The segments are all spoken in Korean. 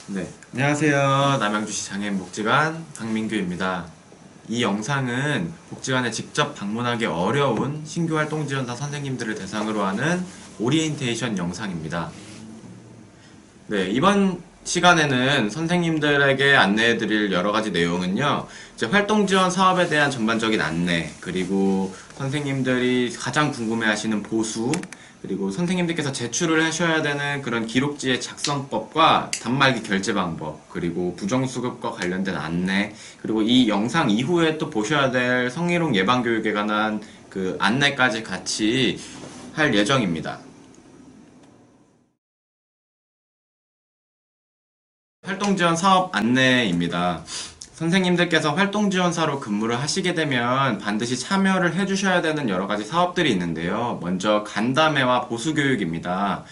네, 안녕하세요. 남양주시 장애인 복지관 박민규입니다. 이 영상은 복지관에 직접 방문하기 어려운 신규 활동 지원사 선생님들을 대상으로 하는 오리엔테이션 영상입니다. 네, 이번 시간에는 선생님들에게 안내해드릴 여러 가지 내용은요, 이제 활동 지원 사업에 대한 전반적인 안내, 그리고 선생님들이 가장 궁금해하시는 보수, 그리고 선생님들께서 제출을 하셔야 되는 그런 기록지의 작성법과 단말기 결제 방법, 그리고 부정수급과 관련된 안내, 그리고 이 영상 이후에 또 보셔야 될 성희롱 예방교육에 관한 그 안내까지 같이 할 예정입니다. 활동지원 사업 안내입니다. 선생님들께서 활동지원사로 근무를 하시게 되면 반드시 참여를 해주셔야 되는 여러 가지 사업들이 있는데요. 먼저 간담회와 보수교육입니다.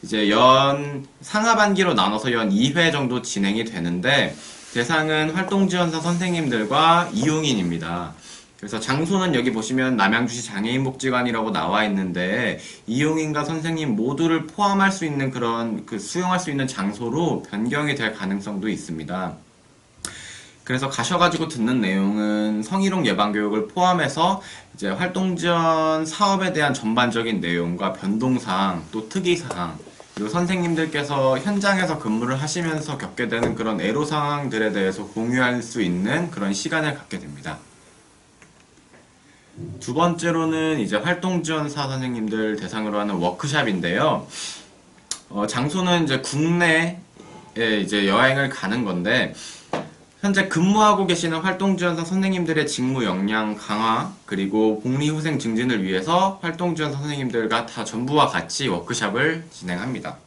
이제 연 상하반기로 나눠서 연 2회 정도 진행이 되는데 대상은 활동지원사 선생님들과 이용인입니다. 그래서 장소는 여기 보시면 남양주시 장애인복지관이라고 나와 있는데 이용인과 선생님 모두를 포함할 수 있는 그런 수용할 수 있는 장소로 변경이 될 가능성도 있습니다. 그래서 가셔가지고 듣는 내용은 성희롱 예방교육을 포함해서 이제 활동지원 사업에 대한 전반적인 내용과 변동사항, 또 특이사항, 그리고 선생님들께서 현장에서 근무를 하시면서 겪게 되는 그런 애로사항들에 대해서 공유할 수 있는 그런 시간을 갖게 됩니다. 두 번째로는 이제 활동지원사 선생님들 대상으로 하는 워크샵인데요. 장소는 이제 국내에 이제 여행을 가는 건데, 현재 근무하고 계시는 활동지원사 선생님들의 직무 역량 강화, 그리고 복리후생 증진을 위해서 활동지원사 선생님들과 다 전부와 같이 워크샵을 진행합니다.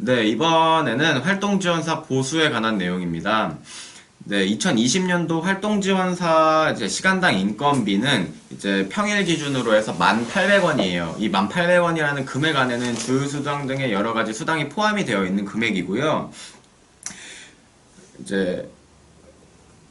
네, 이번에는 활동지원사 보수에 관한 내용입니다. 네, 2020년도 활동지원사 이제 시간당 인건비는 이제 평일 기준으로 해서 1,800원이에요. 이 1,800원이라는 금액 안에는 주휴수당 등의 여러 가지 수당이 포함이 되어 있는 금액이고요. 이제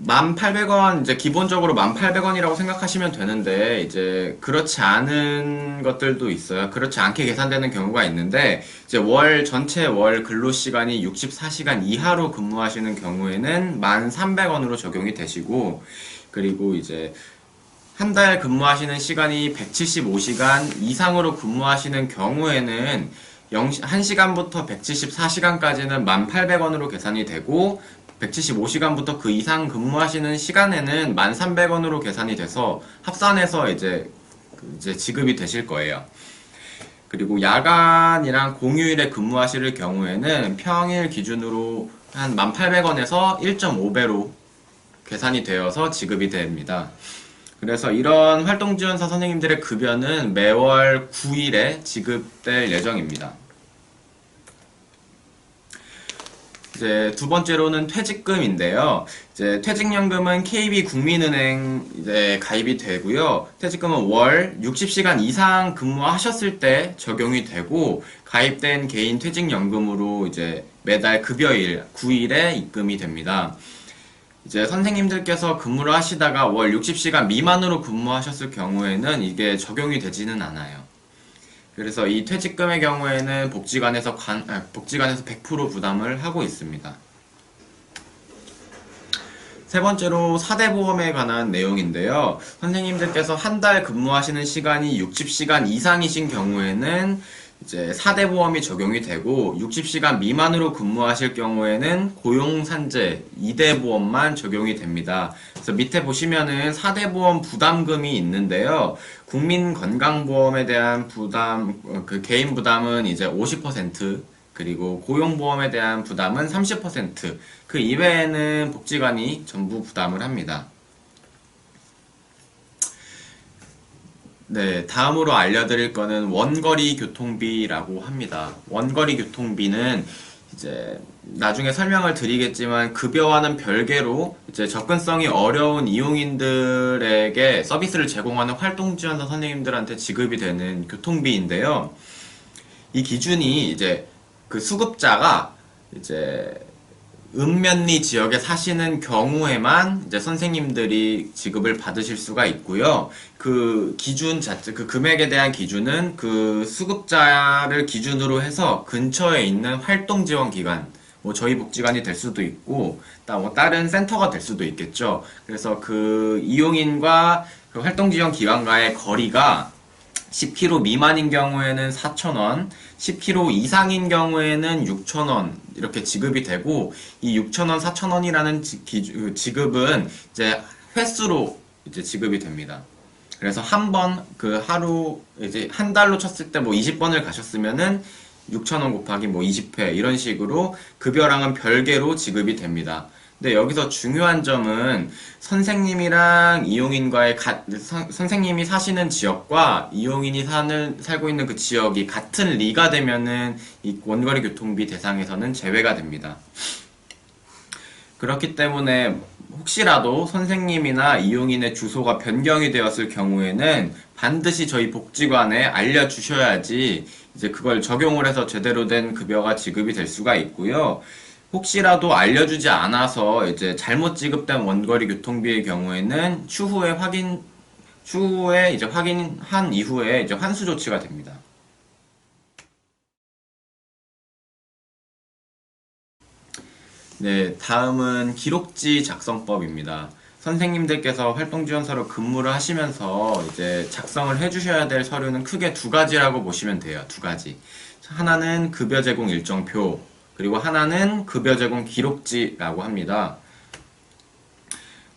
1,800원, 이제 기본적으로 1,800원이라고 생각하시면 되는데, 이제 그렇지 않은 것들도 있어요. 그렇지 않게 계산되는 경우가 있는데, 이제 전체 월 근로시간이 64시간 이하로 근무하시는 경우에는 1,300원으로 적용이 되시고, 그리고 이제 한 달 근무하시는 시간이 175시간 이상으로 근무하시는 경우에는 1시간부터 174시간까지는 1,800원으로 계산이 되고 175시간부터 그 이상 근무하시는 시간에는 1,300원으로 계산이 돼서 합산해서 이제 지급이 되실 거예요. 그리고 야간이랑 공휴일에 근무하실 경우에는 평일 기준으로 한 1,800원에서 1.5배로 계산이 되어서 지급이 됩니다. 그래서 이런 활동지원사 선생님들의 급여는 매월 9일에 지급될 예정입니다. 이제 두 번째로는 퇴직금인데요. 이제 퇴직연금은 KB국민은행 이제 가입이 되고요. 퇴직금은 월 60시간 이상 근무하셨을 때 적용이 되고 가입된 개인 퇴직연금으로 이제 매달 급여일 9일에 입금이 됩니다. 이제 선생님들께서 근무를 하시다가 월 60시간 미만으로 근무하셨을 경우에는 이게 적용이 되지는 않아요. 그래서 이 퇴직금의 경우에는 복지관에서 100% 부담을 하고 있습니다. 세 번째로 사대보험에 관한 내용인데요. 선생님들께서 한 달 근무하시는 시간이 60시간 이상이신 경우에는 이제 4대 보험이 적용이 되고 60시간 미만으로 근무하실 경우에는 고용산재 2대 보험만 적용이 됩니다. 그래서 밑에 보시면은 4대 보험 부담금이 있는데요. 국민건강보험에 대한 부담, 그 개인 부담은 이제 50%, 그리고 고용보험에 대한 부담은 30%, 그 이외에는 복지관이 전부 부담을 합니다. 네, 다음으로 알려드릴 거는 원거리 교통비라고 합니다. 원거리 교통비는 이제 나중에 설명을 드리겠지만 급여와는 별개로 이제 접근성이 어려운 이용인들에게 서비스를 제공하는 활동지원사 선생님들한테 지급이 되는 교통비인데요. 이 기준이 이제 그 수급자가 이제 읍면리 지역에 사시는 경우에만 이제 선생님들이 지급을 받으실 수가 있고요. 그 기준 자체, 그 금액에 대한 기준은 그 수급자를 기준으로 해서 근처에 있는 활동지원기관, 뭐 저희 복지관이 될 수도 있고, 뭐 다른 센터가 될 수도 있겠죠. 그래서 그 이용인과 그 활동지원기관과의 거리가 10km 미만인 경우에는 4,000원, 10km 이상인 경우에는 6,000원 이렇게 지급이 되고, 이 6,000원, 4,000원이라는 지급은 이제 횟수로 이제 지급이 됩니다. 그래서 한 번 그 하루 이제 한 달로 쳤을 때 뭐 20번을 가셨으면은 6,000원 곱하기 뭐 20회 이런 식으로 급여랑은 별개로 지급이 됩니다. 근데 여기서 중요한 점은 선생님이랑 이용인과의 선생님이 사시는 지역과 이용인이 살고 있는 그 지역이 같은 리가 되면은 이 원거리 교통비 대상에서는 제외가 됩니다. 그렇기 때문에 혹시라도 선생님이나 이용인의 주소가 변경이 되었을 경우에는 반드시 저희 복지관에 알려주셔야지 이제 그걸 적용을 해서 제대로 된 급여가 지급이 될 수가 있고요. 혹시라도 알려주지 않아서 이제 잘못 지급된 원거리 교통비의 경우에는 추후에 이제 확인한 이후에 이제 환수 조치가 됩니다. 네, 다음은 기록지 작성법입니다. 선생님들께서 활동지원사로 근무를 하시면서 이제 작성을 해주셔야 될 서류는 크게 두 가지라고 보시면 돼요. 두 가지. 하나는 급여 제공 일정표, 그리고 하나는 급여 제공 기록지라고 합니다.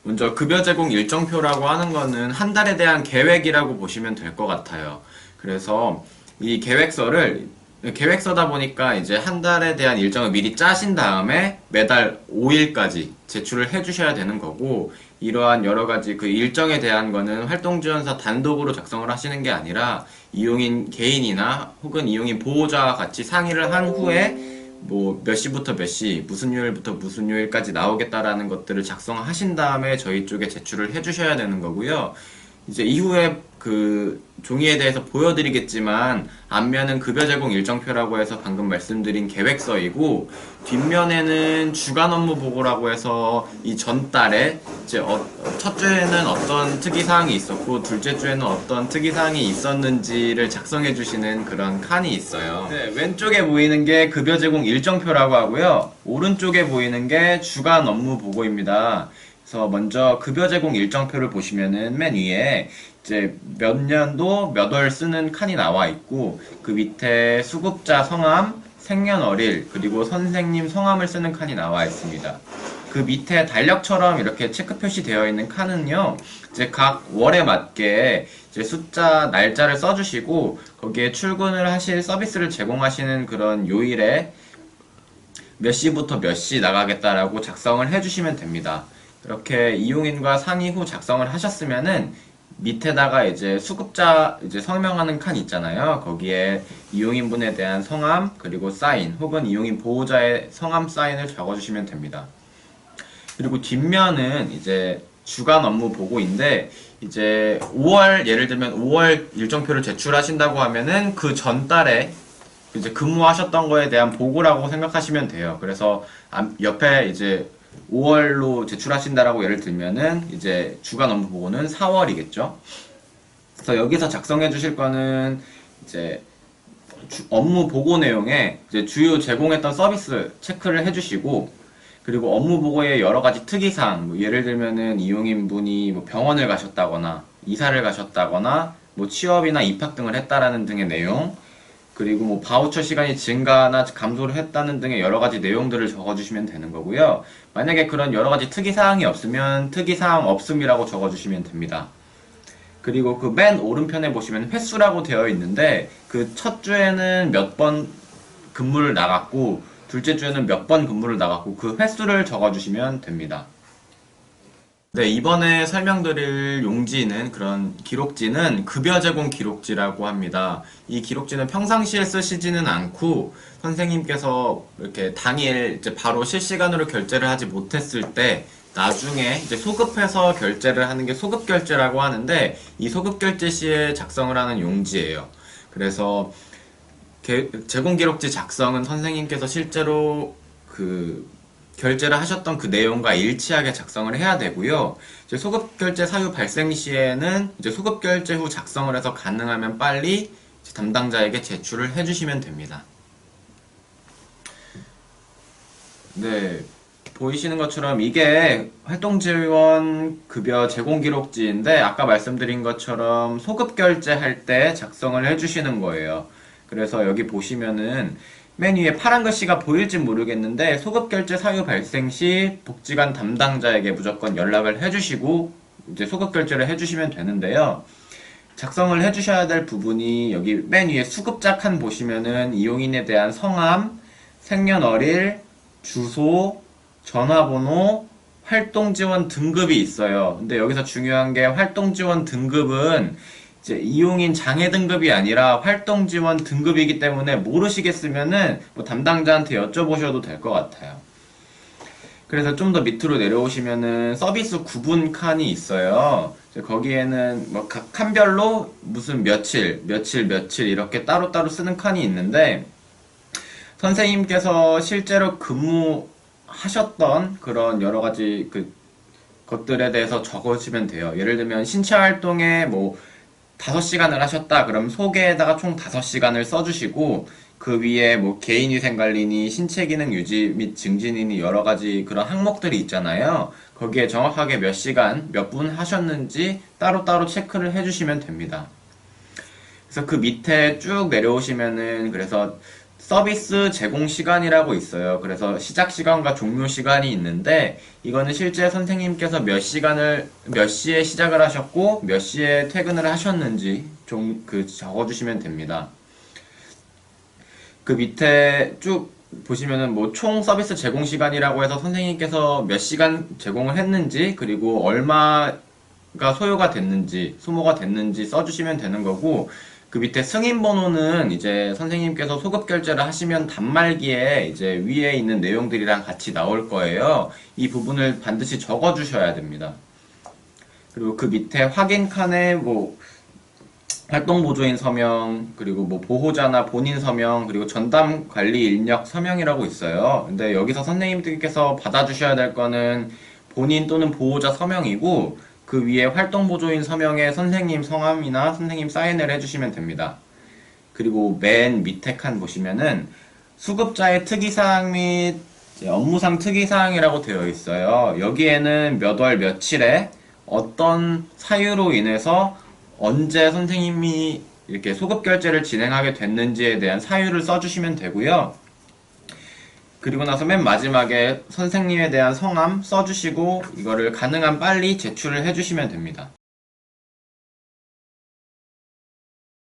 먼저 급여 제공 일정표라고 하는 거는 한 달에 대한 계획이라고 보시면 될 것 같아요. 그래서 이 계획서다 보니까 이제 한 달에 대한 일정을 미리 짜신 다음에 매달 5일까지 제출을 해주셔야 되는 거고, 이러한 여러 가지 그 일정에 대한 거는 활동지원사 단독으로 작성을 하시는 게 아니라 이용인 개인이나 혹은 이용인 보호자와 같이 상의를 한 후에 뭐 몇 시부터 몇 시, 무슨 요일부터 무슨 요일까지 나오겠다라는 것들을 작성하신 다음에 저희 쪽에 제출을 해주셔야 되는 거고요. 이제 이후에 그 종이에 대해서 보여드리겠지만, 앞면은 급여 제공 일정표라고 해서 방금 말씀드린 계획서이고, 뒷면에는 주간 업무 보고라고 해서 이 전달에 이제 첫 주에는 어떤 특이사항이 있었고 둘째 주에는 어떤 특이사항이 있었는지를 작성해 주시는 그런 칸이 있어요. 네, 왼쪽에 보이는 게 급여 제공 일정표라고 하고요. 오른쪽에 보이는 게 주간 업무 보고입니다. 그래서 먼저 급여 제공 일정표를 보시면은 맨 위에 이제 몇 년도 몇 월 쓰는 칸이 나와 있고, 그 밑에 수급자 성함, 생년월일, 그리고 선생님 성함을 쓰는 칸이 나와 있습니다. 그 밑에 달력처럼 이렇게 체크 표시되어 있는 칸은요, 이제 각 월에 맞게 이제 숫자, 날짜를 써주시고, 거기에 출근을 하실 서비스를 제공하시는 그런 요일에 몇 시부터 몇 시 나가겠다라고 작성을 해주시면 됩니다. 이렇게 이용인과 상의 후 작성을 하셨으면은 밑에다가 이제 수급자 이제 서명하는 칸 있잖아요. 거기에 이용인분에 대한 성함, 그리고 사인, 혹은 이용인 보호자의 성함 사인을 적어주시면 됩니다. 그리고 뒷면은 이제 주간 업무 보고인데, 이제 5월, 예를 들면 5월 일정표를 제출하신다고 하면은 그 전달에 이제 근무하셨던 거에 대한 보고라고 생각하시면 돼요. 그래서 옆에 이제 5월로 제출하신다라고 예를 들면은 이제 주간 업무 보고는 4월이겠죠. 그래서 여기서 작성해 주실 거는 이제 업무 보고 내용에 이제 주요 제공했던 서비스 체크를 해주시고, 그리고 업무 보고에 여러 가지 특이사항, 뭐 예를 들면은 이용인분이 뭐 병원을 가셨다거나 이사를 가셨다거나 뭐 취업이나 입학 등을 했다라는 등의 내용, 그리고 뭐 바우처 시간이 증가나 감소를 했다는 등의 여러 가지 내용들을 적어주시면 되는 거고요. 만약에 그런 여러 가지 특이사항이 없으면 특이사항 없음이라고 적어주시면 됩니다. 그리고 그 맨 오른편에 보시면 횟수라고 되어 있는데, 그 첫 주에는 몇 번 근무를 나갔고 둘째 주에는 몇 번 근무를 나갔고 그 횟수를 적어주시면 됩니다. 네, 이번에 설명드릴 용지는, 그런 기록지는 급여 제공 기록지라고 합니다. 이 기록지는 평상시에 쓰시지는 않고 선생님께서 이렇게 당일 이제 바로 실시간으로 결제를 하지 못했을 때 나중에 이제 소급해서 결제를 하는 게 소급 결제라고 하는데, 이 소급 결제 시에 작성을 하는 용지예요. 그래서 제공 기록지 작성은 선생님께서 실제로 그 결제를 하셨던 그 내용과 일치하게 작성을 해야 되고요. 이제 소급결제 사유 발생 시에는 이제 소급결제 후 작성을 해서 가능하면 빨리 담당자에게 제출을 해주시면 됩니다. 네, 보이시는 것처럼 이게 활동지원급여 제공기록지인데 아까 말씀드린 것처럼 소급결제할 때 작성을 해주시는 거예요. 그래서 여기 보시면은 맨 위에 파란 글씨가 보일지 모르겠는데 소급결제 사유 발생 시 복지관 담당자에게 무조건 연락을 해주시고 이제 소급결제를 해주시면 되는데요. 작성을 해주셔야 될 부분이 여기 맨 위에 수급자 칸 보시면은 이용인에 대한 성함, 생년월일, 주소, 전화번호, 활동지원 등급이 있어요. 근데 여기서 중요한 게 활동지원 등급은 이제 이용인 장애 등급이 아니라 활동지원 등급이기 때문에 모르시겠으면은 뭐 담당자한테 여쭤보셔도 될 것 같아요. 그래서 좀 더 밑으로 내려오시면은 서비스 구분 칸이 있어요. 거기에는 뭐 각 칸별로 무슨 며칠 이렇게 따로따로 쓰는 칸이 있는데 선생님께서 실제로 근무하셨던 그런 여러 가지 것들에 대해서 적어주시면 돼요. 예를 들면 신체 활동에 뭐 5시간을 하셨다. 그럼 소개에다가 총 5시간을 써주시고 그 위에 뭐 개인위생관리니 신체기능 유지 및 증진이니 여러 가지 그런 항목들이 있잖아요. 거기에 정확하게 몇 시간, 몇 분 하셨는지 따로따로 체크를 해주시면 됩니다. 그래서 그 밑에 쭉 내려오시면은 그래서 서비스 제공 시간이라고 있어요. 그래서 시작 시간과 종료 시간이 있는데 이거는 실제 선생님께서 몇 시에 시작을 하셨고 몇 시에 퇴근을 하셨는지 좀 적어주시면 됩니다. 그 밑에 쭉 보시면은 뭐 총 서비스 제공 시간이라고 해서 선생님께서 몇 시간 제공을 했는지 그리고 얼마가 소요가 됐는지 소모가 됐는지 써주시면 되는 거고 그 밑에 승인 번호는 이제 선생님께서 소급 결제를 하시면 단말기에 이제 위에 있는 내용들이랑 같이 나올 거예요. 이 부분을 반드시 적어 주셔야 됩니다. 그리고 그 밑에 확인 칸에 뭐 활동보조인 서명, 그리고 뭐 보호자나 본인 서명, 그리고 전담 관리 인력 서명이라고 있어요. 근데 여기서 선생님들께서 받아주셔야 될 거는 본인 또는 보호자 서명이고, 그 위에 활동보조인 서명에 선생님 성함이나 선생님 사인을 해주시면 됩니다. 그리고 맨 밑에 칸 보시면은 수급자의 특이사항 및 업무상 특이사항이라고 되어 있어요. 여기에는 몇 월 며칠에 어떤 사유로 인해서 언제 선생님이 이렇게 소급 결제를 진행하게 됐는지에 대한 사유를 써주시면 되고요. 그리고 나서 맨 마지막에 선생님에 대한 성함 써주시고 이거를 가능한 빨리 제출을 해주시면 됩니다.